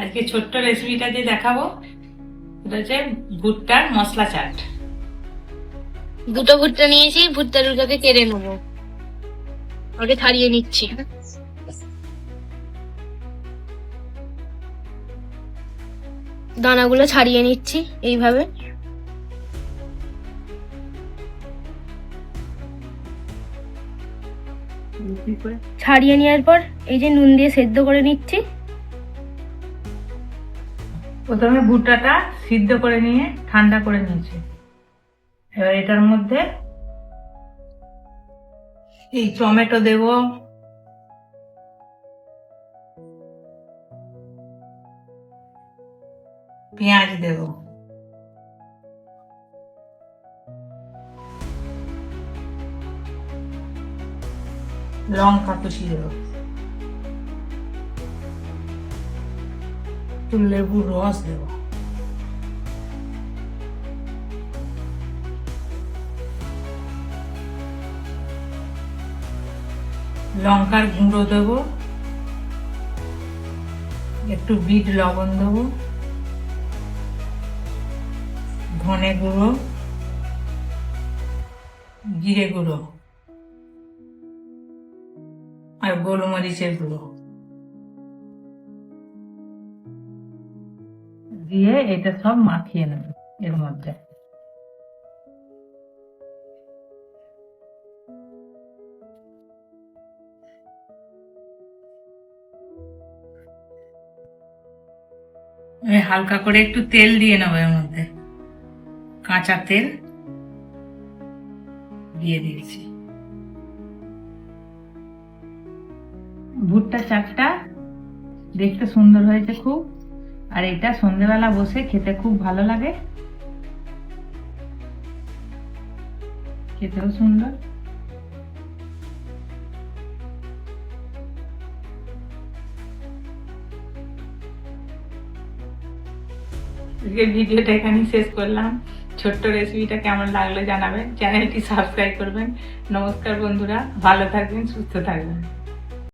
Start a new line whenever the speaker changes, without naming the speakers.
আজকে ছোট্ট রেসিপিটা দিয়ে দেখাবো, এটা হচ্ছে ভুট্টার মশলা চাট।
দুটো ভুট্টা নিয়েছি, ভুট্টা দুটোকে কেটে নেবো। আগে ছাড়িয়ে নিচ্ছি। দানাগুলো ছাড়িয়ে নিচ্ছি এইভাবে। ছাড়িয়ে নেওয়ার পর এই যে নুন দিয়ে সেদ্ধ করে নিচ্ছি।
প্রথমে ভুট্টাটা সিদ্ধ করে নিয়ে ঠান্ডা করে নিয়েছি। এবার এটার মধ্যে এই টমেটো দেব, পেঁয়াজ দেব, লঙ্কা কুচি দেব, একটু লেবুর রস দেব, লঙ্কার গুঁড়ো দেব, একটু বিট লবণ দেব, ধনে গুঁড়ো, জিরে গুঁড়ো আর গোলমরিচের গুঁড়ো দিয়ে এটা সব মাখিয়ে নেব এর মধ্যে। হালকা করে একটু তেল দিয়ে নেবো এর মধ্যে, কাঁচা তেল দিয়ে দিয়েছি। ভুট্টা চাটটা দেখতে সুন্দর হয়েছে খুব, আর এটা সন্ধ্যেবেলা বসে খেতে খুব ভালো লাগে, খেতেও সুন্দর। আজকের ভিডিওটা এখানেই শেষ করলাম। ছোট্ট রেসিপিটা কেমন লাগলো জানাবেন, চ্যানেলটি সাবস্ক্রাইব করবেন। নমস্কার বন্ধুরা, ভালো থাকবেন, সুস্থ থাকবেন।